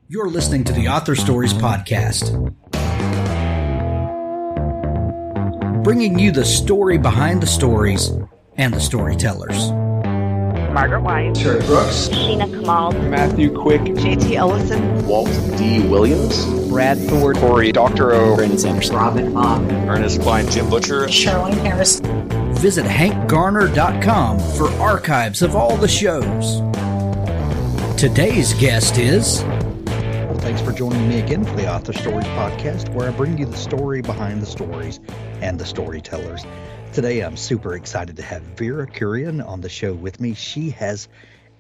You're listening to the Author Stories Podcast, bringing you the story behind the stories and the storytellers. Margaret White, Terry Brooks, Sheena Kamal, Matthew Quick, JT Ellison, Walt D. Williams, Brad Thor, Corey Doctorow, Brandon Sanders, Robin Mom, Ernest Klein, Jim Butcher, Charlene Harris. Visit hankgarner.com for archives of all the shows. Today's guest is... Well, thanks for joining me again for the Author Stories Podcast, where I bring you the story behind the stories and the storytellers. Today, I'm super excited to have Vera Kurian on the show with me. She has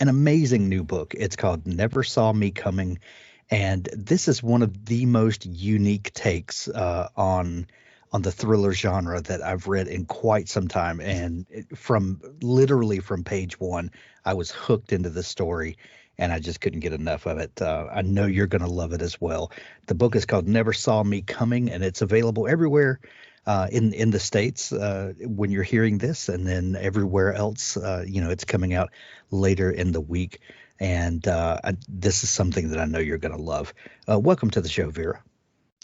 an amazing new book. It's called Never Saw Me Coming, and this is one of the most unique takes on the thriller genre that I've read in quite some time. And from page one, I was hooked into the story, and I just couldn't get enough of it. I know you're going to love it as well. The book is called Never Saw Me Coming, and it's available everywhere in the States when you're hearing this, and then everywhere else. It's coming out later in the week, and this is something that I know you're going to love. Welcome to the show, Vera.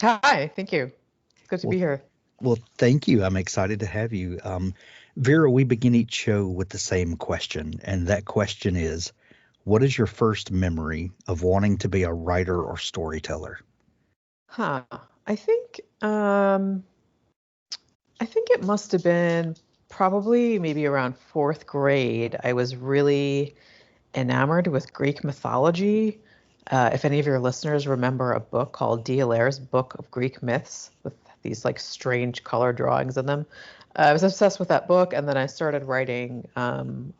Hi, thank you. It's good to be here. Well, thank you. I'm excited to have you. Vera, we begin each show with the same question, and that question is, what is your first memory of wanting to be a writer or storyteller? I think it must have been probably maybe around fourth grade. I was really enamored with Greek mythology. If any of your listeners remember a book called D'Ailaire's Book of Greek Myths with these like strange color drawings in them. I was obsessed with that book, and then I started writing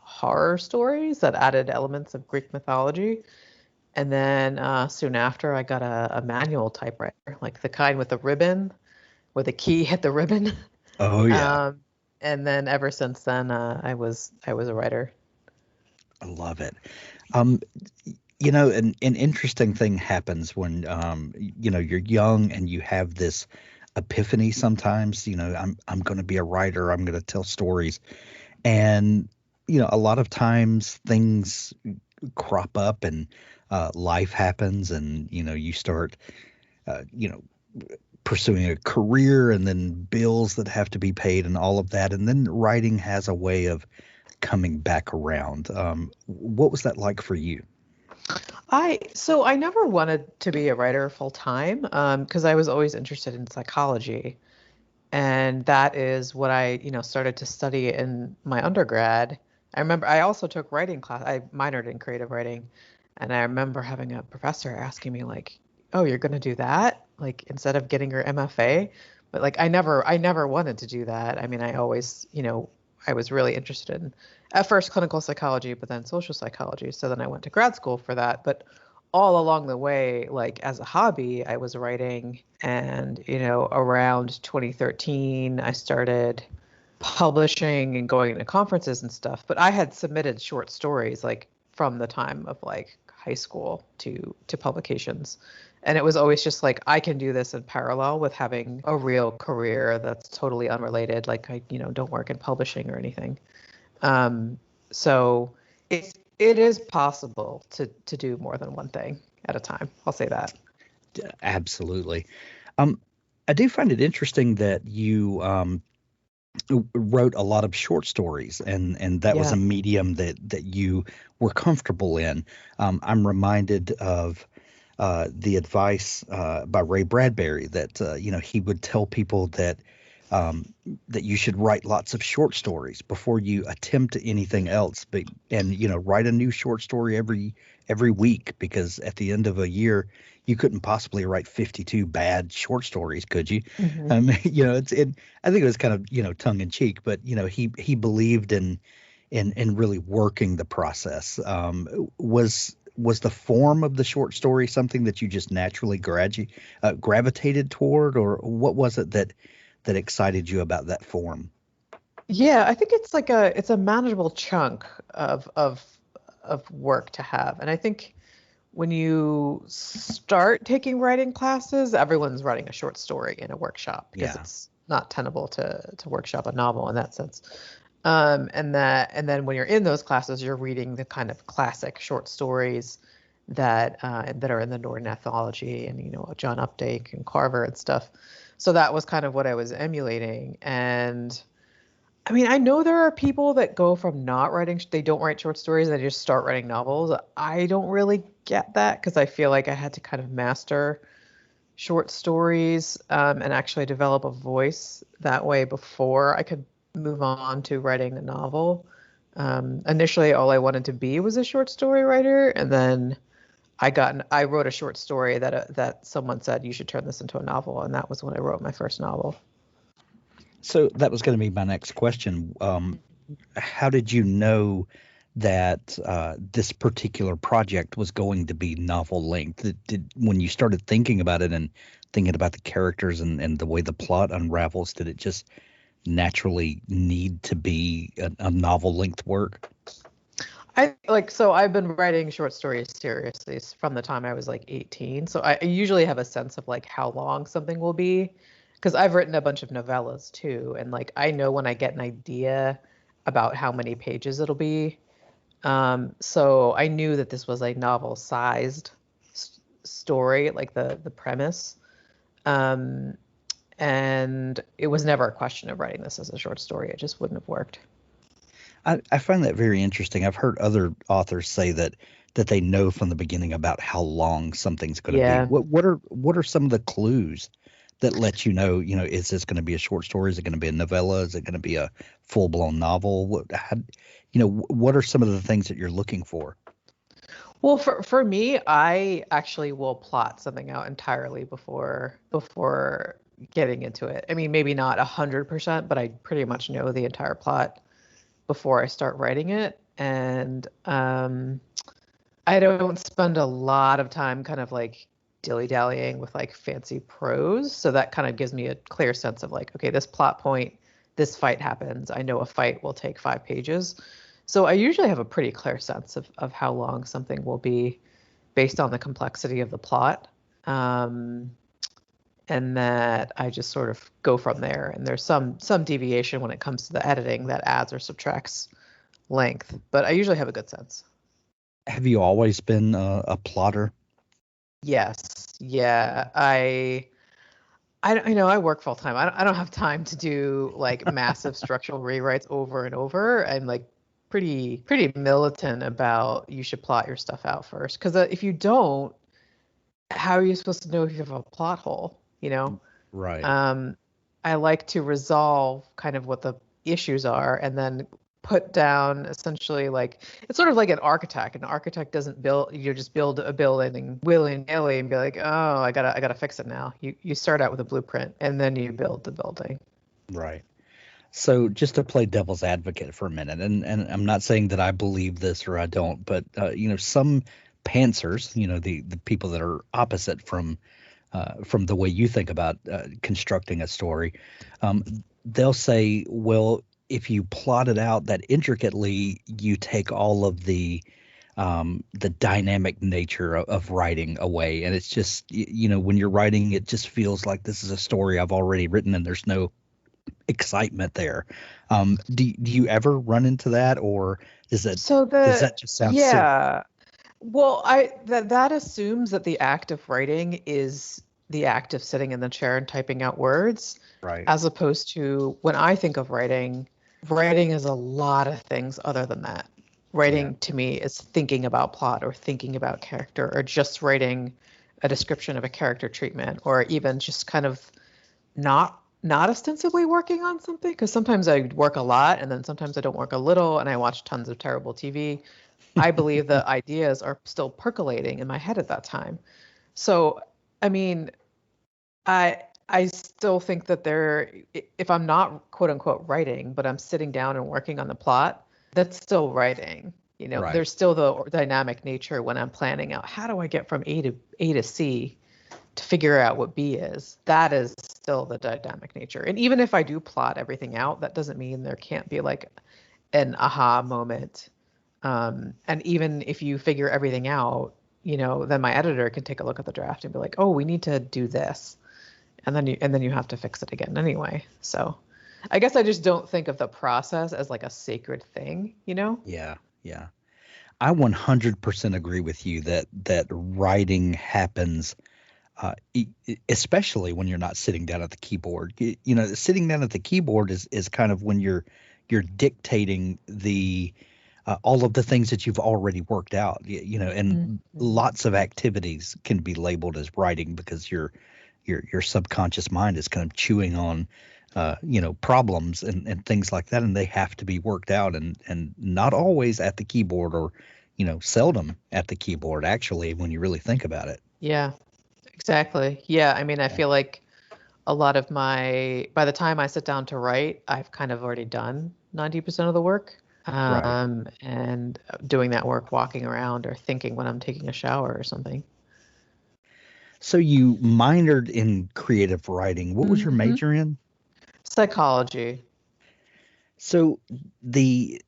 horror stories that added elements of Greek mythology. And then soon after, I got a manual typewriter, like the kind with the ribbon, where the key hit the ribbon. Oh, yeah. And then ever since then, I was a writer. I love it. An interesting thing happens when, you're young and you have this epiphany sometimes. I'm going to be a writer. I'm going to tell stories. And, a lot of times things crop up and life happens, and, you start, pursuing a career, and then bills that have to be paid and all of that. And then writing has a way of coming back around. What was that like for you? I never wanted to be a writer full time because I was always interested in psychology. And that is what I, started to study in my undergrad. I remember I also took writing class. I minored in creative writing. And I remember having a professor asking me like, oh, you're going to do that? Like instead of getting your MFA? But like, I never wanted to do that. I mean, I always, I was really interested in at first clinical psychology, but then social psychology. So then I went to grad school for that. But all along the way, like as a hobby, I was writing. And, around 2013, I started publishing and going to conferences and stuff. But I had submitted short stories like from the time of like high school to publications. And it was always just like, I can do this in parallel with having a real career that's totally unrelated. Like I, don't work in publishing or anything. So it is possible to do more than one thing at a time. I'll say that. Absolutely. I do find it interesting that you wrote a lot of short stories, and that was a medium that you were comfortable in. I'm reminded of the advice by Ray Bradbury that he would tell people that you should write lots of short stories before you attempt anything else, and write a new short story every week, because at the end of a year you couldn't possibly write 52 bad short stories, could you? Mm-hmm. I think it was kind of tongue in cheek, but he believed in really working the process. Was the form of the short story something that you just naturally gravitated toward, or what was it that excited you about that form? Yeah, I think it's a manageable chunk of work to have. And I think when you start taking writing classes, everyone's writing a short story in a workshop because it's not tenable to workshop a novel in that sense. And then when you're in those classes, you're reading the kind of classic short stories that are in the Norton anthology, and John Updike and Carver and stuff. So that was kind of what I was emulating. And I mean, I know there are people that go from not writing, they don't write short stories, they just start writing novels. I don't really get that, because I feel like I had to kind of master short stories and actually develop a voice that way before I could move on to writing a novel. Initially, all I wanted to be was a short story writer, and then I wrote a short story that someone said, you should turn this into a novel, and that was when I wrote my first novel. So that was going to be my next question. How did you know that this particular project was going to be novel length? When you started thinking about it and thinking about the characters and the way the plot unravels, did it just naturally need to be a novel length work? So I've been writing short stories seriously from the time I was like 18. So I usually have a sense of like how long something will be, because I've written a bunch of novellas too. And like, I know when I get an idea about how many pages it'll be. So I knew that this was a novel sized story, like the premise. And it was never a question of writing this as a short story. It just wouldn't have worked. I find that very interesting. I've heard other authors say that they know from the beginning about how long something's going to be. What are some of the clues that let you know, is this going to be a short story? Is it going to be a novella? Is it going to be a full-blown novel? What are some of the things that you're looking for? Well, for me, I actually will plot something out entirely before getting into it. I mean, maybe not 100%, but I pretty much know the entire plot before I start writing it. And I don't spend a lot of time kind of like dilly-dallying with like fancy prose. So that kind of gives me a clear sense of like, okay, this plot point, this fight happens. I know a fight will take 5 pages. So I usually have a pretty clear sense of how long something will be based on the complexity of the plot. And that I just sort of go from there. And there's some deviation when it comes to the editing that adds or subtracts length, but I usually have a good sense. Have you always been a plotter? Yes. Yeah. I work full time. I don't have time to do like massive structural rewrites over and over. I'm like pretty militant about you should plot your stuff out first. Because if you don't, how are you supposed to know if you have a plot hole? Right. I like to resolve kind of what the issues are and then put down essentially like, it's sort of like an architect. An architect doesn't just build a building willy-nilly and be like, oh, I gotta fix it now. You start out with a blueprint and then you build the building. Right. So just to play devil's advocate for a minute, and I'm not saying that I believe this or I don't, but some pantsers, the people that are opposite from the way you think about constructing a story, they'll say, well, if you plot it out that intricately, you take all of the dynamic nature of writing away, and it's just when you're writing, it just feels like this is a story I've already written, and there's no excitement there. Do you ever run into that, or does that just sound silly? Well, that assumes that the act of writing is the act of sitting in the chair and typing out words, right? As opposed to when I think of writing is a lot of things other than that. Writing to me is thinking about plot or thinking about character or just writing a description of a character treatment or even just kind of not ostensibly working on something, because sometimes I work a lot and then sometimes I don't work a little and I watch tons of terrible TV. I believe the ideas are still percolating in my head at that time. So, I mean, I still think that if I'm not quote unquote writing, but I'm sitting down and working on the plot, that's still writing. Right. There's still the dynamic nature when I'm planning out how do I get from A to C to figure out what B is. That is still the dynamic nature. And even if I do plot everything out, that doesn't mean there can't be like an aha moment. And even if you figure everything out, then my editor can take a look at the draft and be like, oh, we need to do this. And then you have to fix it again anyway. So I guess I just don't think of the process as like a sacred thing, Yeah. I 100% agree with you that writing happens, especially when you're not sitting down at the keyboard. Sitting down at the keyboard is kind of when you're dictating the all of the things that you've already worked out. And lots of activities can be labeled as writing because your subconscious mind is kind of chewing on problems and things like that, and they have to be worked out, and not always at the keyboard, or seldom at the keyboard, actually, when you really think about it. Yeah, exactly. Yeah, I mean, I feel like a lot of by the time I sit down to write, I've kind of already done 90% of the work. Right. And doing that work walking around or thinking when I'm taking a shower or something. So you minored in creative writing. What was your major in? Psychology. So did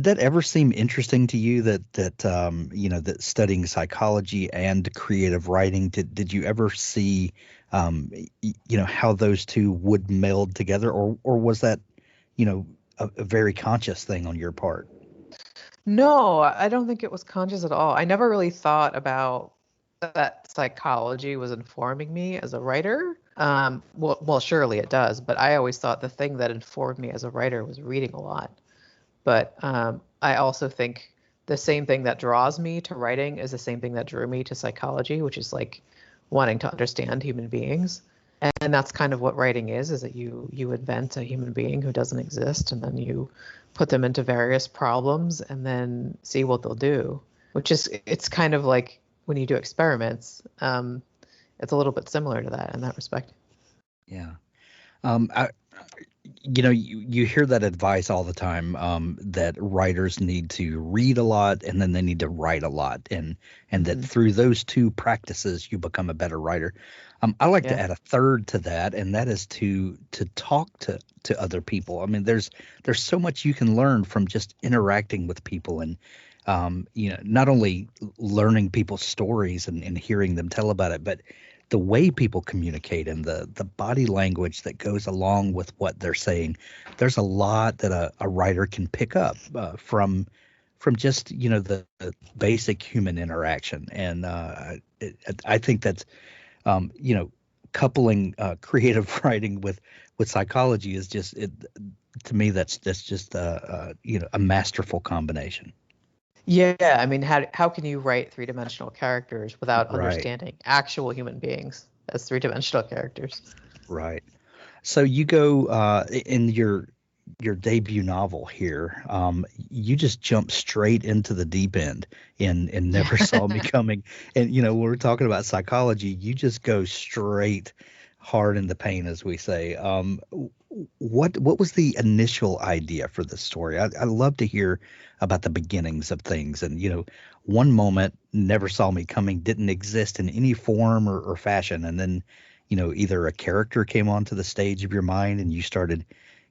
that ever seem interesting to you, that studying psychology and creative writing, did you ever see how those two would meld together, or was that a very conscious thing on your part? No, I don't think it was conscious at all. I never really thought about that psychology was informing me as a writer. Well, surely it does, but I always thought the thing that informed me as a writer was reading a lot. But I also think the same thing that draws me to writing is the same thing that drew me to psychology, which is like wanting to understand human beings. And that's kind of what writing is that you invent a human being who doesn't exist, and then you put them into various problems and then see what they'll do, it's kind of like when you do experiments. It's a little bit similar to that in that respect. Yeah. You hear that advice all the time, that writers need to read a lot and then they need to write a lot, and that through those two practices you become a better writer. I like to add a third to that, and that is to talk to other people. I mean, there's so much you can learn from just interacting with people, and not only learning people's stories and hearing them tell about it, but the way people communicate and the body language that goes along with what they're saying. There's a lot that a writer can pick up from just the basic human interaction, and I think that's coupling creative writing with psychology is just to me that's just a masterful combination. Yeah, I mean, how can you write three-dimensional characters without Right. understanding actual human beings as three-dimensional characters? Right. So you go in your debut novel here. You just jump straight into the deep end and never saw me coming. And when we're talking about psychology, you just go straight hard in the paint, as we say. What was the initial idea for this story? I love to hear about the beginnings of things. And one moment, never saw me coming, didn't exist in any form or fashion, and then either a character came onto the stage of your mind and you started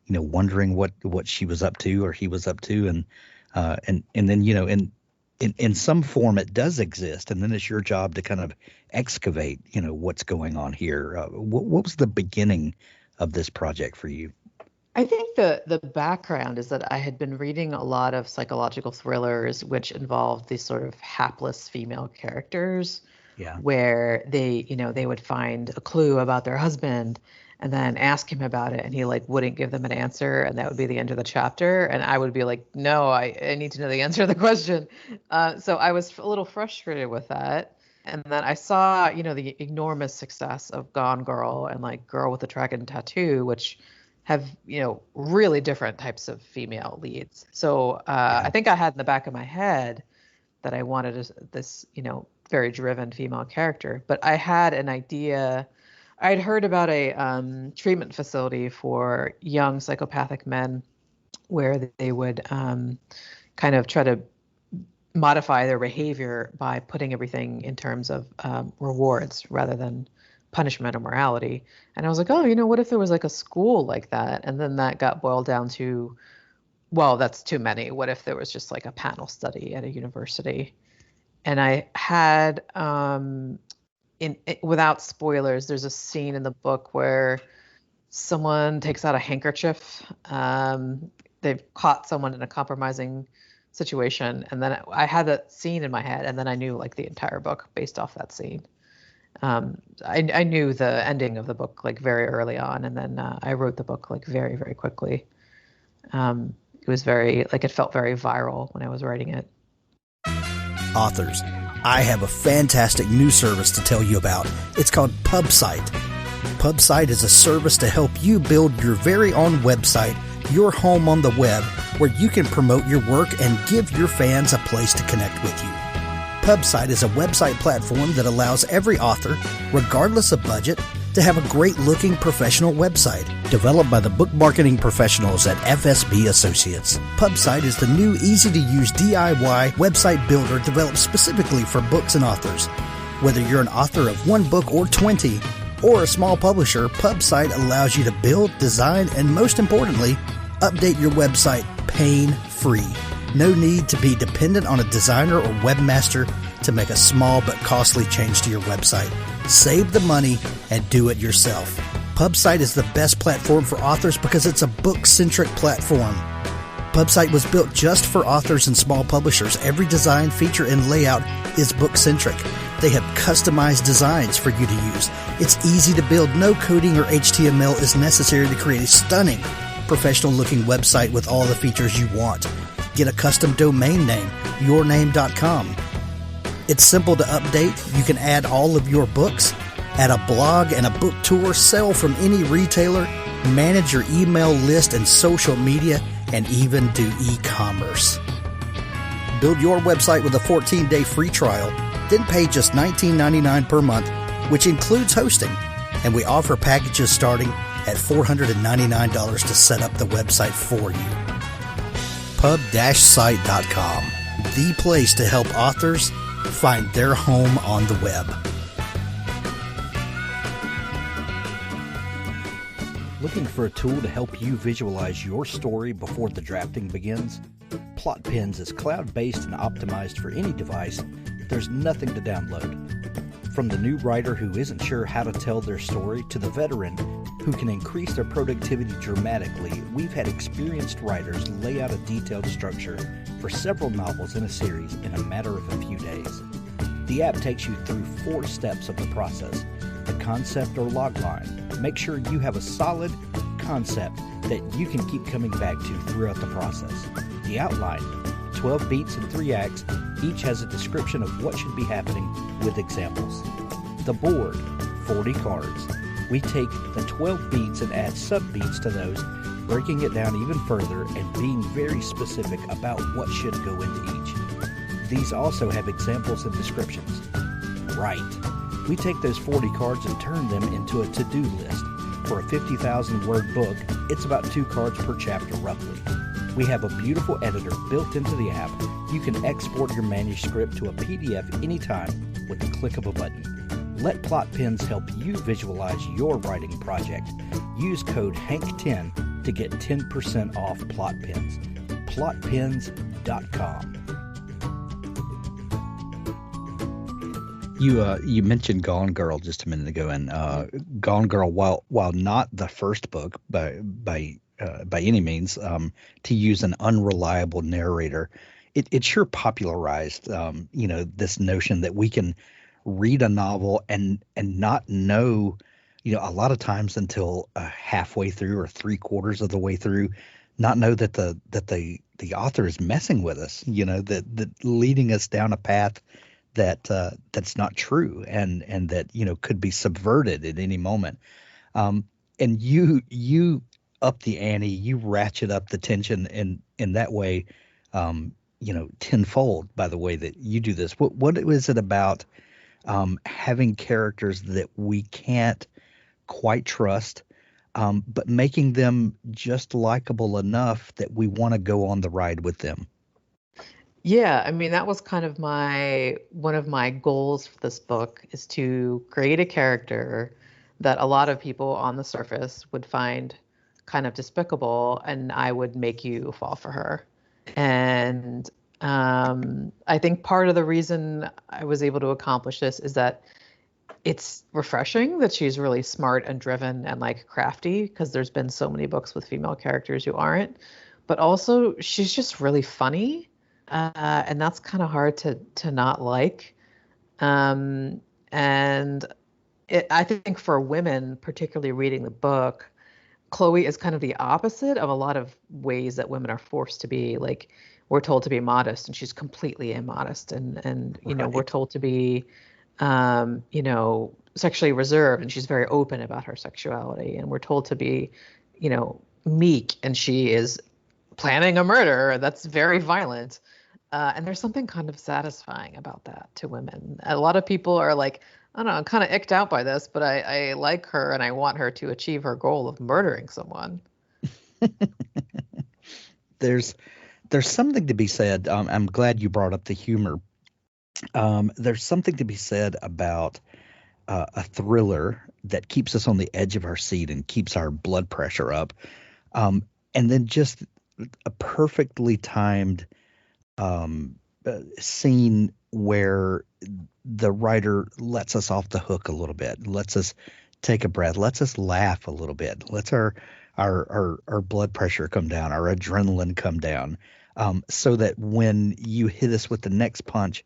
wondering what she was up to or he was up to, and then in some form it does exist, and then it's your job to kind of excavate what's going on here. What was the beginning of this project for you? I think the background is that I had been reading a lot of psychological thrillers which involved these sort of hapless female characters. Yeah. Where they would find a clue about their husband and then ask him about it, and he like wouldn't give them an answer, and that would be the end of the chapter, and I would be like, no, I need to know the answer to the question. So I was a little frustrated with that. And then I saw the enormous success of Gone Girl and like Girl with the Dragon Tattoo, which have really different types of female leads. So I think I had in the back of my head that I wanted this very driven female character, but I had an idea. I'd heard about a treatment facility for young psychopathic men where they would kind of try to modify their behavior by putting everything in terms of rewards rather than punishment or morality. And I was like, oh, what if there was like a school like that? And then that got boiled down to, well, that's too many. What if there was just like a panel study at a university? And I had, without spoilers, there's a scene in the book where someone takes out a handkerchief. They've caught someone in a compromising situation, and then I had that scene in my head, and then I knew like the entire book based off that scene. I knew the ending of the book like very early on, and then I wrote the book like very, very quickly. It was very, like, it felt very viral when I was writing it. Authors, I have a fantastic new service to tell you about. It's called Pubsite. Pubsite is a service to help you build your very own website, your home on the web, where you can promote your work and give your fans a place to connect with you. Pubsite is a website platform that allows every author, regardless of budget, to have a great-looking professional website developed by the book marketing professionals at FSB Associates. Pubsite is the new, easy-to-use DIY website builder developed specifically for books and authors. Whether you're an author of one book or 20, or a small publisher, Pubsite allows you to build, design, and most importantly, update your website pain-free. No need to be dependent on a designer or webmaster to make a small but costly change to your website. Save the money and do it yourself. Pubsite is the best platform for authors because it's a book-centric platform. Pubsite was built just for authors and small publishers. Every design, feature, and layout is book-centric. They have customized designs for you to use. It's easy to build. No coding or HTML is necessary to create a stunning, professional-looking website with all the features you want. Get a custom domain name, yourname.com. It's simple to update. You can add all of your books, add a blog and a book tour, sell from any retailer, manage your email list and social media, and even do e-commerce. Build your website with a 14-day free trial, then pay just $19.99 per month, which includes hosting. And we offer packages starting at $499 to set up the website for you. Pub-site.com, the place to help authors find their home on the web. Looking for a tool to help you visualize your story before the drafting begins? PlotPens is cloud-based and optimized for any device. There's nothing to download. From the new writer who isn't sure how to tell their story to the veteran who can increase their productivity dramatically, we've had experienced writers lay out a detailed structure for several novels in a series in a matter of a few days. The app takes you through 4 steps of the process: the concept or logline. Make sure you have a solid concept that you can keep coming back to throughout the process. The outline, 12 beats and 3 acts, each has a description of what should be happening with examples. The board, 40 cards. We take the 12 beats and add sub-beats to those, breaking it down even further and being very specific about what should go into each. These also have examples and descriptions. Right. We take those 40 cards and turn them into a to-do list. For a 50,000-word book, it's about 2 cards per chapter roughly. We have a beautiful editor built into the app. You can export your manuscript to a PDF anytime with the click of a button. Let PlotPens help you visualize your writing project. Use code HANK10 to get 10% off PlotPens. PlotPens.com. You mentioned Gone Girl just a minute ago, and Gone Girl, while not the first book by any means, to use an unreliable narrator, it sure popularized this notion that we can read a novel and not know, a lot of times until halfway through or 3/4 of the way through, not know that the author is messing with us, that leading us down a path that's not true and that could be subverted at any moment. And you up the ante, you ratchet up the tension in that way, tenfold by the way that you do this. What is it about having characters that we can't quite trust, but making them just likable enough that we want to go on the ride with them? Yeah, I mean, that was kind of one of my goals for this book, is to create a character that a lot of people on the surface would find kind of despicable, and I would make you fall for her. And I think part of the reason I was able to accomplish this is that it's refreshing that she's really smart and driven and like crafty, because there's been so many books with female characters who aren't. But also, she's just really funny. And that's kind of hard to not like. And I think for women, particularly reading the book, Chloe is kind of the opposite of a lot of ways that women are forced to be. Like, we're told to be modest, and she's completely immodest, and we're told to be sexually reserved, and she's very open about her sexuality, and we're told to be meek, and she is planning a murder that's very violent. And there's something kind of satisfying about that to women. A lot of people are like, I don't know, I'm kind of icked out by this, but I like her and I want her to achieve her goal of murdering someone. There's something to be said. I'm glad you brought up the humor. There's something to be said about a thriller that keeps us on the edge of our seat and keeps our blood pressure up. And then just a perfectly timed scene where the writer lets us off the hook a little bit, lets us take a breath, lets us laugh a little bit, lets our blood pressure come down, our adrenaline come down, so that when you hit us with the next punch,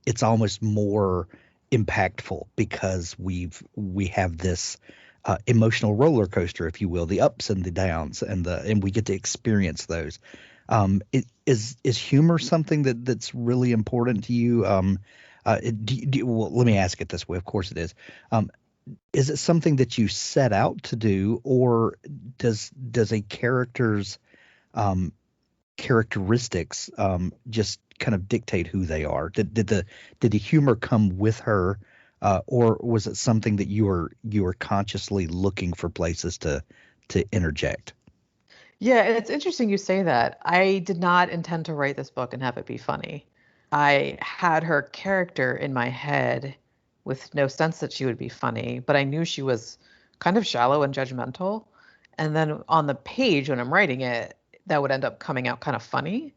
it's almost more impactful because we have this emotional roller coaster, if you will, the ups and the downs, and we get to experience those. Is humor something that's really important to you? Well, let me ask it this way. Of course it is. Is it something that you set out to do, or does a character's characteristics just kind of dictate who they are? Did the humor come with her, or was it something that you were consciously looking for places to interject? Yeah, it's interesting you say that. I did not intend to write this book and have it be funny. I had her character in my head with no sense that she would be funny, but I knew she was kind of shallow and judgmental. And then on the page, when I'm writing it, that would end up coming out kind of funny.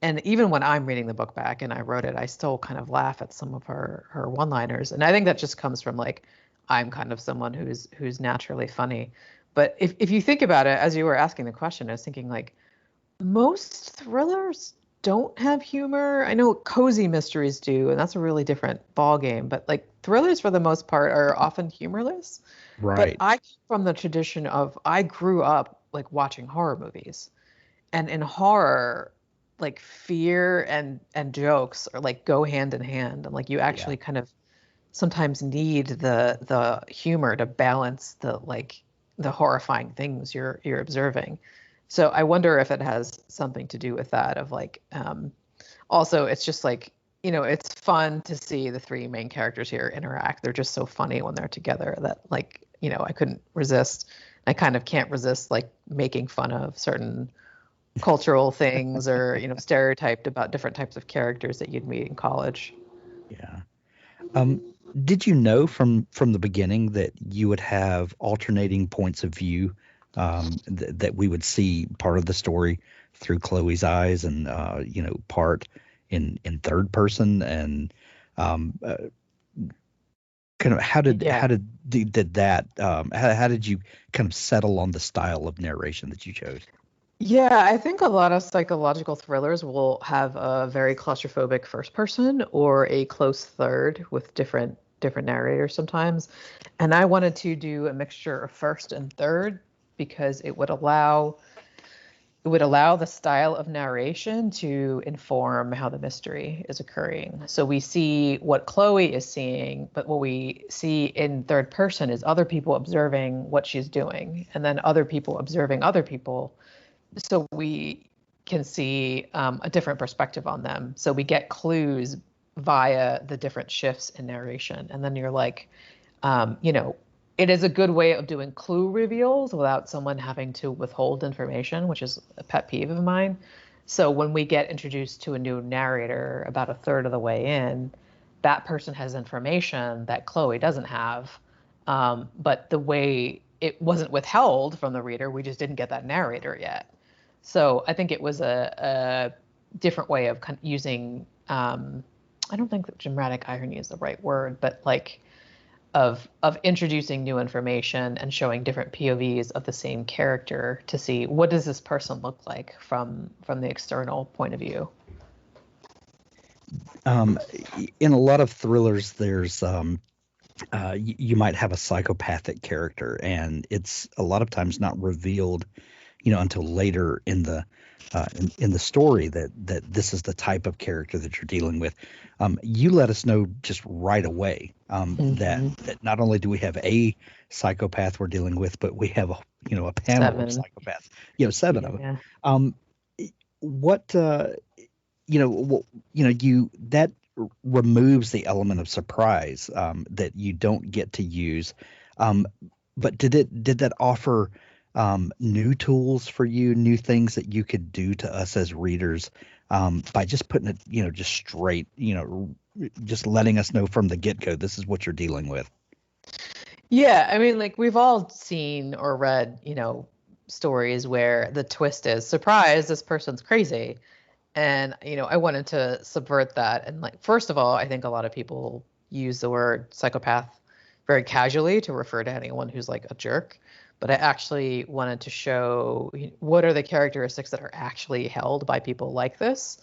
And even when I'm reading the book back and I wrote it, I still kind of laugh at some of her one-liners. And I think that just comes from like, I'm kind of someone who's naturally funny. But if you think about it, as you were asking the question, I was thinking like most thrillers don't have humor. I know cozy mysteries do, and that's a really different ball game. But like thrillers, for the most part, are often humorless. Right. But I come from the tradition of I grew up like watching horror movies, and in horror, like fear and jokes are like go hand in hand, and like you actually kind of sometimes need the humor to balance the horrifying things you're observing. So I wonder if it has something to do with that of like also it's just like it's fun to see the three main characters here interact. They're just so funny when they're together that like I couldn't resist. I kind of can't resist like making fun of certain cultural things or stereotyped about different types of characters that you'd meet in college. Yeah. Did you know from the beginning that you would have alternating points of view, that we would see part of the story through Chloe's eyes and part in third person, and kind of how did you kind of settle on the style of narration that you chose? Yeah, I think a lot of psychological thrillers will have a very claustrophobic first person or a close third with different narrators sometimes. And I wanted to do a mixture of first and third because it would allow the style of narration to inform how the mystery is occurring. So we see what Chloe is seeing, but what we see in third person is other people observing what she's doing, and then other people observing other people. So we can see a different perspective on them. So we get clues via the different shifts in narration. And then you're like, it is a good way of doing clue reveals without someone having to withhold information, which is a pet peeve of mine. So when we get introduced to a new narrator about a third of the way in, that person has information that Chloe doesn't have. But the way it wasn't withheld from the reader, we just didn't get that narrator yet. So I think it was a different way of using, I don't think that dramatic irony is the right word, but like of introducing new information and showing different POVs of the same character to see what does this person look like from the external point of view. Um, in a lot of thrillers, there's you might have a psychopathic character, and it's a lot of times not revealed, until later in the in the story that this is the type of character that you're dealing with. You let us know just right away that not only do we have a psychopath we're dealing with, but we have a panel of 7. psychopaths, 7 of them. Yeah. What you that removes the element of surprise that you don't get to use. But did that offer new tools for you, new things that you could do to us as readers by just putting it, just straight, just letting us know from the get-go, this is what you're dealing with? Yeah, I mean, like we've all seen or read, stories where the twist is, surprise, this person's crazy. And, I wanted to subvert that. And like, first of all, I think a lot of people use the word psychopath very casually to refer to anyone who's like a jerk. But I actually wanted to show what are the characteristics that are actually held by people like this,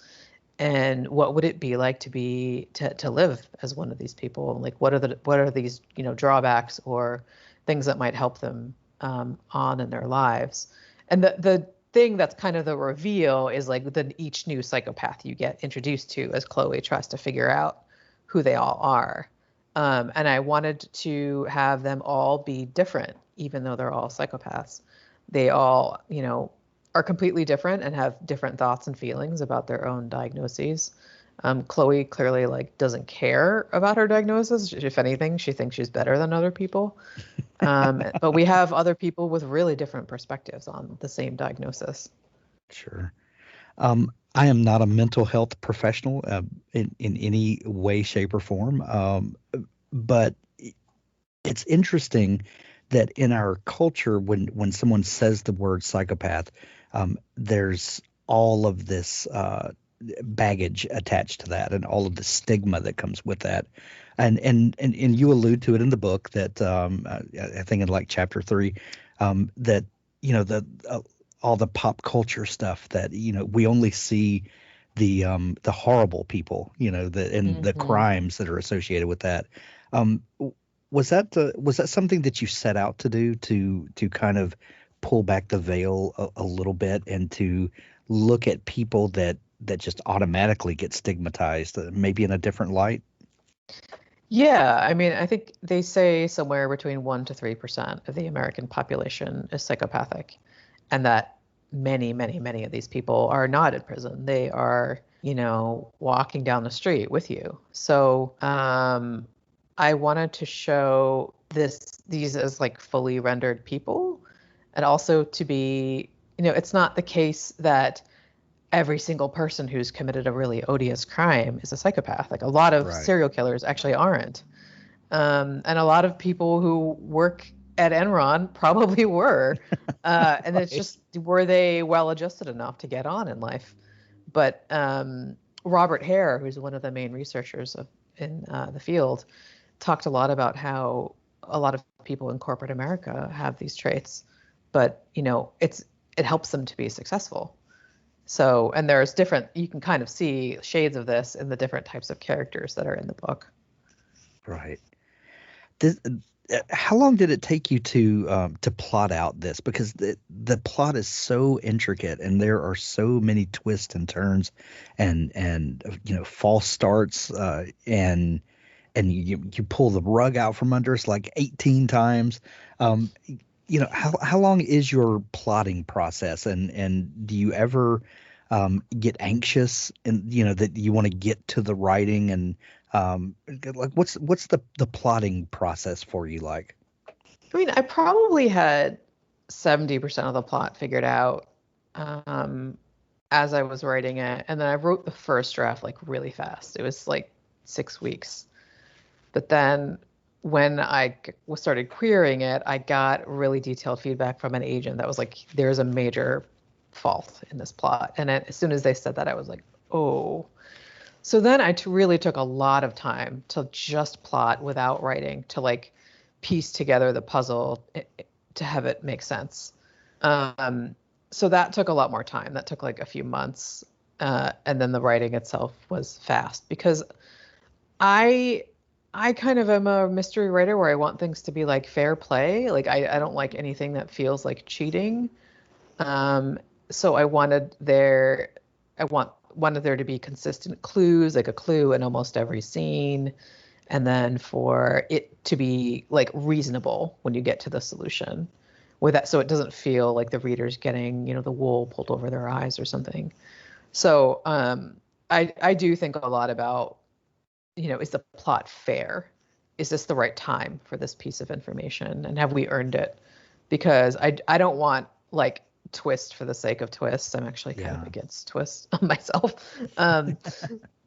and what would it be like to live as one of these people? Like, what are these drawbacks or things that might help them on in their lives? And the thing that's kind of the reveal is like each new psychopath you get introduced to as Chloe tries to figure out who they all are. And I wanted to have them all be different, even though they're all psychopaths. They all, are completely different and have different thoughts and feelings about their own diagnoses. Chloe clearly doesn't care about her diagnosis. If anything, she thinks she's better than other people. But we have other people with really different perspectives on the same diagnosis. Sure. I am not a mental health professional in any way, shape, or form. But it's interesting that in our culture, when someone says the word psychopath, there's all of this baggage attached to that, and all of the stigma that comes with that. And you allude to it in the book that I think in like chapter 3 that all the pop culture stuff that we only see the horrible people, the crimes that are associated with that. Was that something that you set out to do, to kind of pull back the veil a little bit and to look at people that just automatically get stigmatized, maybe in a different light? Yeah, I mean, I think they say somewhere between 1% to 3% of the American population is psychopathic, and that many, many, many of these people are not in prison. They are, walking down the street with you. So I wanted to show these as like fully rendered people, and also to be, it's not the case that every single person who's committed a really odious crime is a psychopath. Like a lot of serial killers actually aren't. And a lot of people who work at Enron probably were. And it's just, were they well-adjusted enough to get on in life? But Robert Hare, who's one of the main researchers in the field, talked a lot about how a lot of people in corporate America have these traits, but it helps them to be successful. So, and there's you can kind of see shades of this in the different types of characters that are in the book. Right. How long did it take you to plot out this? Because the plot is so intricate, and there are so many twists and turns, and false starts, and you pull the rug out from under us like 18 times. How long is your plotting process, and do you ever get anxious and that you want to get to the writing, and like what's the plotting process for you like? I mean, I probably had 70% of the plot figured out as I was writing it, and then I wrote the first draft like really fast. It was like 6 weeks. But then when I started querying it, I got really detailed feedback from an agent that was like, there's a major fault in this plot. And as soon as they said that, I was like, oh. So then I really took a lot of time to just plot without writing, to like piece together the puzzle to have it make sense. So that took a lot more time. That took like a few months. and then the writing itself was fast because I kind of am a mystery writer where I want things to be like fair play. Like I don't like anything that feels like cheating. So I wanted there to be consistent clues, like a clue in almost every scene, and then for it to be like reasonable when you get to the solution with that, so it doesn't feel like the reader's getting, the wool pulled over their eyes or something. So I do think a lot about, is the plot fair? Is this the right time for this piece of information? And have we earned it? Because I don't want like twist for the sake of twists. I'm actually kind of against twists myself.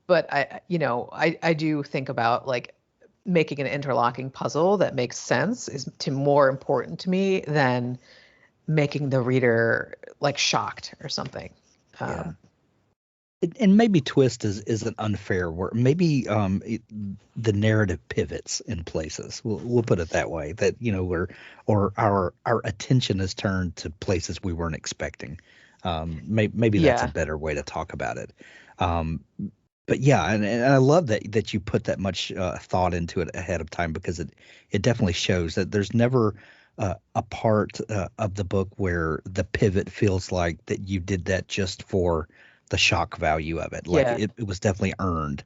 But I do think about like making an interlocking puzzle that makes sense is more important to me than making the reader like shocked or something. And maybe twist is an unfair word. Maybe the narrative pivots in places. We'll put it that way. That our attention is turned to places we weren't expecting. Maybe that's a better way to talk about it. But yeah, and I love that you put that much thought into it ahead of time, because it definitely shows that there's never a part of the book where the pivot feels like that you did that just for the shock value of it. Like it was definitely earned.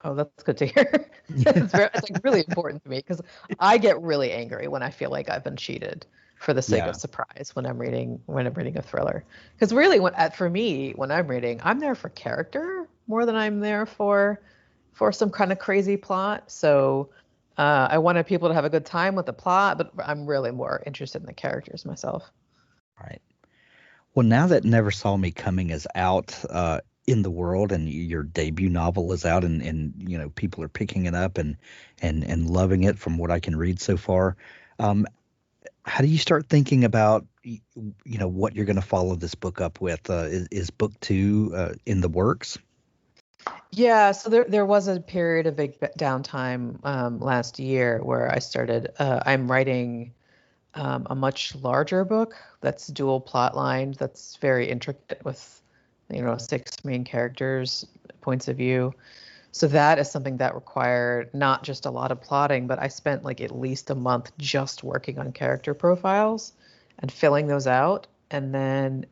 Oh, that's good to hear. It's like really important to me because I get really angry when I feel like I've been cheated for the sake of surprise when I'm reading a thriller. Because really, for me, when I'm reading, I'm there for character more than I'm there for some kind of crazy plot. So I wanted people to have a good time with the plot, but I'm really more interested in the characters myself. Right. Well, now that Never Saw Me Coming is out in the world, and your debut novel is out, and people are picking it up and loving it from what I can read so far, how do you start thinking about what you're going to follow this book up with? Is book 2 in the works? Yeah, so there was a period of big downtime last year where I started. I'm writing a much larger book that's dual plot line, that's very intricate with 6 main characters' points of view. So that is something that required not just a lot of plotting, but I spent like at least a month just working on character profiles and filling those out, and then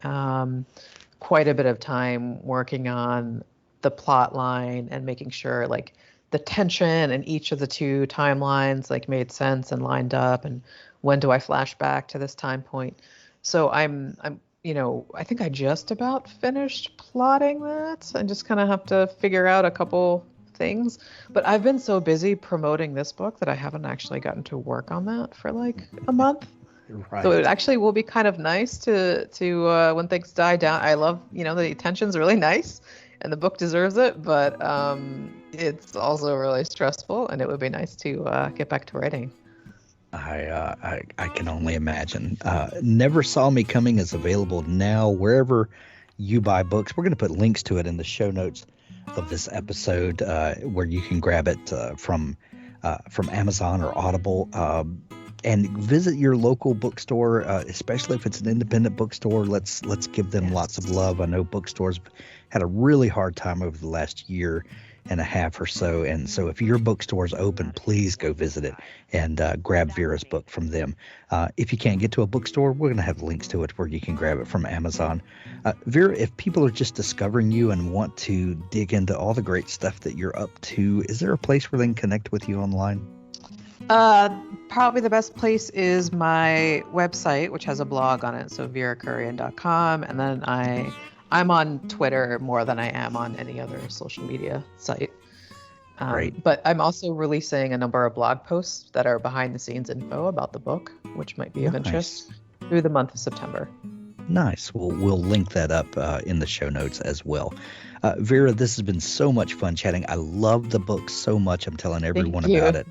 quite a bit of time working on the plot line and making sure like the tension in each of the 2 timelines like made sense and lined up, and when do I flash back to this time point. So I'm I think I just about finished plotting that. I just kind of have to figure out a couple things, but I've been so busy promoting this book that I haven't actually gotten to work on that for like a month. Right. So it actually will be kind of nice to when things die down. I love, the tension's really nice and the book deserves it, but it's also really stressful, and it would be nice to get back to writing. I can only imagine. Never Saw Me Coming is available now wherever you buy books. We're going to put links to it in the show notes of this episode, where you can grab it from Amazon or Audible. And visit your local bookstore, especially if it's an independent bookstore. Let's give them lots of love. I know bookstores had a really hard time over the last year and a half or so, and so if your bookstore is open, please go visit it and grab Vera's book from them. If you can't get to a bookstore, we're going to have links to it where you can grab it from Amazon. Vera, if people are just discovering you and want to dig into all the great stuff that you're up to, is there a place where they can connect with you online? Probably the best place is my website, which has a blog on it, so verakurian.com, and then I'm on Twitter more than I am on any other social media site. Great. But I'm also releasing a number of blog posts that are behind the scenes info about the book, which might be of interest through the month of September. Nice. We'll link that up in the show notes as well. Vera, this has been so much fun chatting. I love the book so much. I'm telling everyone about it.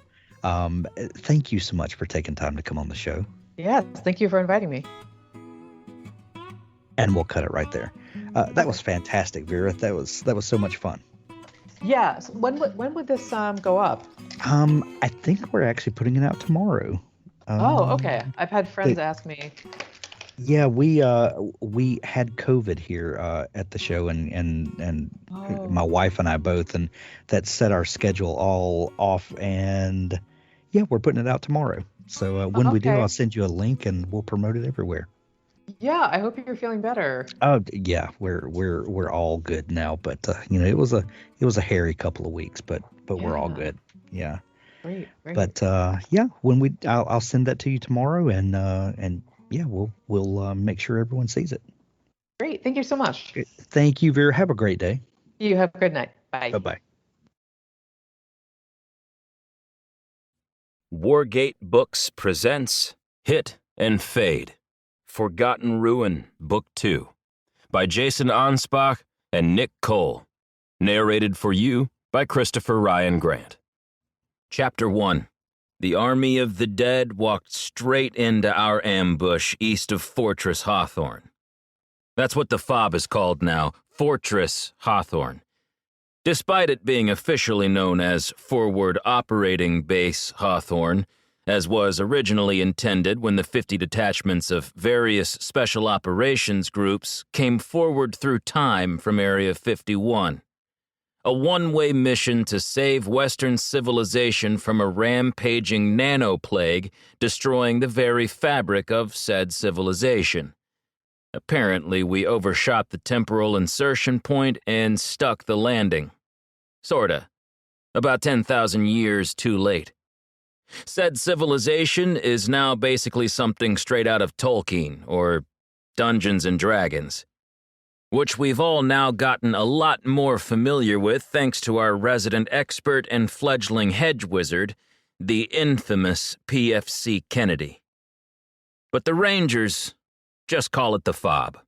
Thank you so much for taking time to come on the show. Yes, thank you for inviting me. And we'll cut it right there. That was fantastic, Vera. That was so much fun. Yeah. So when would this go up? I think we're actually putting it out tomorrow. Okay. I've had friends ask me Yeah, we had COVID here at the show, and my Oh, wife and I both, and that set our schedule all off. And yeah, we're putting it out tomorrow. So when we do, I'll okay. send you a link, and we'll promote it everywhere. Yeah, I hope you're feeling better. Oh yeah, we're all good now. But it was a hairy couple of weeks, but we're all Yeah, good. Yeah. great, great. But yeah, I'll send that to you tomorrow, and yeah, we'll make sure everyone sees it. Great. Thank you so much. Thank you, Vera. Have a great day. You have a good night. Bye Bye. bye. Wargate Books presents Hit and Fade, Forgotten Ruin, Book 2, by Jason Anspach and Nick Cole. Narrated for you by Christopher Ryan Grant. Chapter 1. The army of the dead walked straight into our ambush east of Fortress Hawthorne. That's what the FOB is called now, Fortress Hawthorne. Despite it being officially known as Forward Operating Base Hawthorne, as was originally intended when the 50 detachments of various special operations groups came forward through time from Area 51. A one-way mission to save Western civilization from a rampaging nanoplague destroying the very fabric of said civilization. Apparently, we overshot the temporal insertion point and stuck the landing. Sorta. About 10,000 years too late. Said civilization is now basically something straight out of Tolkien or Dungeons and Dragons, which we've all now gotten a lot more familiar with thanks to our resident expert and fledgling hedge wizard, the infamous PFC Kennedy. But the Rangers just call it the FOB.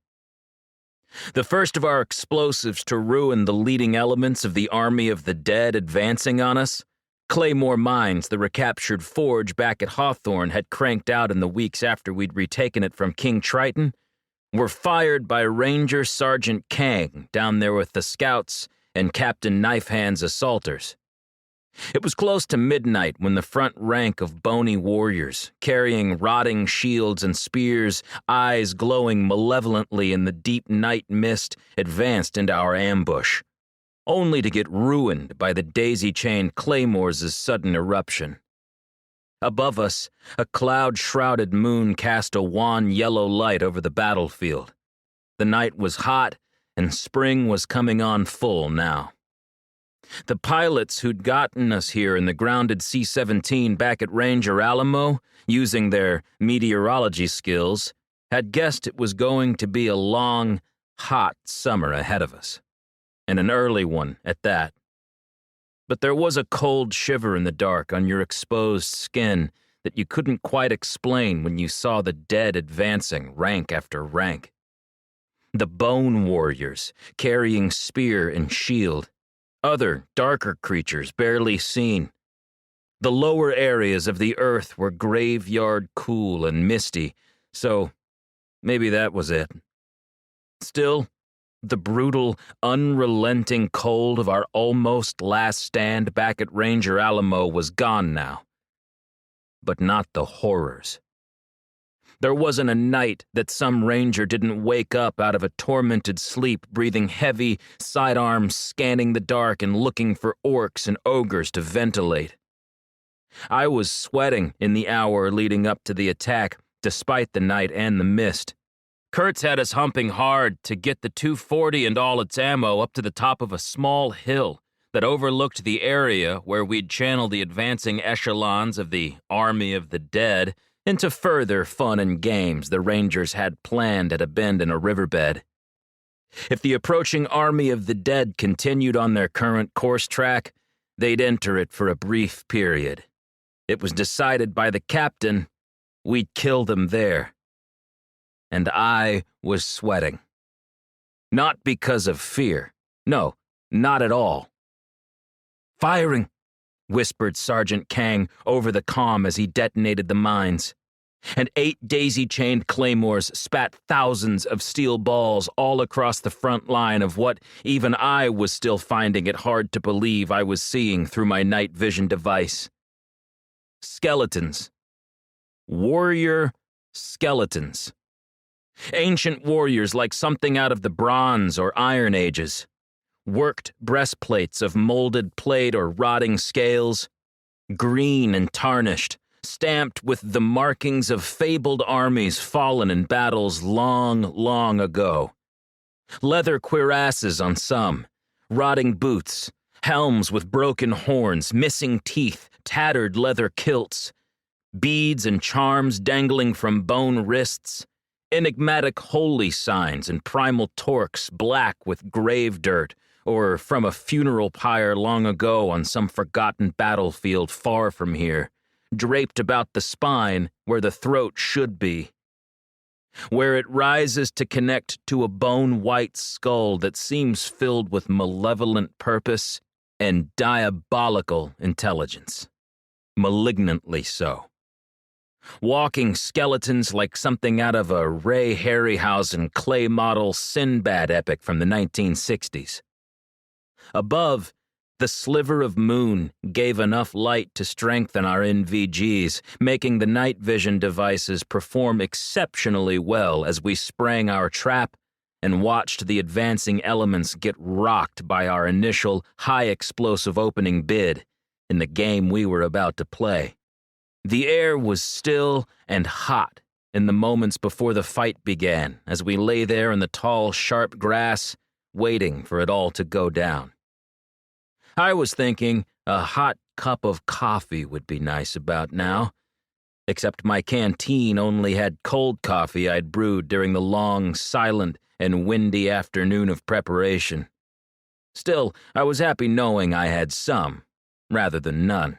The first of our explosives to ruin the leading elements of the army of the dead advancing on us, Claymore Mines, the recaptured forge back at Hawthorne, had cranked out in the weeks after we'd retaken it from King Triton, were fired by Ranger Sergeant Kang down there with the scouts and Captain Knifehand's assaulters. It was close to midnight when the front rank of bony warriors, carrying rotting shields and spears, eyes glowing malevolently in the deep night mist, advanced into our ambush, only to get ruined by the daisy-chained claymores' sudden eruption. Above us, a cloud-shrouded moon cast a wan yellow light over the battlefield. The night was hot, and spring was coming on full now. The pilots who'd gotten us here in the grounded C-17 back at Ranger Alamo, using their meteorology skills, had guessed it was going to be a long, hot summer ahead of us, and an early one at that. But there was a cold shiver in the dark on your exposed skin that you couldn't quite explain when you saw the dead advancing rank after rank. The bone warriors, carrying spear and shield, other, darker creatures barely seen. The lower areas of the earth were graveyard cool and misty, so maybe that was it. Still, the brutal, unrelenting cold of our almost last stand back at Ranger Alamo was gone now. But not the horrors. There wasn't a night that some ranger didn't wake up out of a tormented sleep, breathing heavy, sidearms scanning the dark and looking for orcs and ogres to ventilate. I was sweating in the hour leading up to the attack, despite the night and the mist. Kurtz had us humping hard to get the 240 and all its ammo up to the top of a small hill that overlooked the area where we'd channel the advancing echelons of the Army of the Dead into further fun and games the Rangers had planned at a bend in a riverbed. If the approaching army of the dead continued on their current course track, they'd enter it for a brief period. It was decided by the captain we'd kill them there. And I was sweating. Not because of fear. No, not at all. "Firing," whispered Sergeant Kang over the comm as he detonated the mines. And 8 daisy-chained claymores spat thousands of steel balls all across the front line of what even I was still finding it hard to believe I was seeing through my night vision device. Skeletons. Warrior skeletons. Ancient warriors like something out of the Bronze or Iron Ages. Worked breastplates of molded plate or rotting scales. Green and tarnished, stamped with the markings of fabled armies fallen in battles long, long ago. Leather cuirasses on some, rotting boots, helms with broken horns, missing teeth, tattered leather kilts, beads and charms dangling from bone wrists, enigmatic holy signs and primal torques black with grave dirt, or from a funeral pyre long ago on some forgotten battlefield far from here, draped about the spine where the throat should be, where it rises to connect to a bone-white skull that seems filled with malevolent purpose and diabolical intelligence, malignantly so. Walking skeletons like something out of a Ray Harryhausen clay model Sinbad epic from the 1960s. Above, the sliver of moon gave enough light to strengthen our NVGs, making the night vision devices perform exceptionally well as we sprang our trap and watched the advancing elements get rocked by our initial high-explosive opening bid in the game we were about to play. The air was still and hot in the moments before the fight began as we lay there in the tall, sharp grass, waiting for it all to go down. I was thinking a hot cup of coffee would be nice about now, except my canteen only had cold coffee I'd brewed during the long, silent, and windy afternoon of preparation. Still, I was happy knowing I had some, rather than none.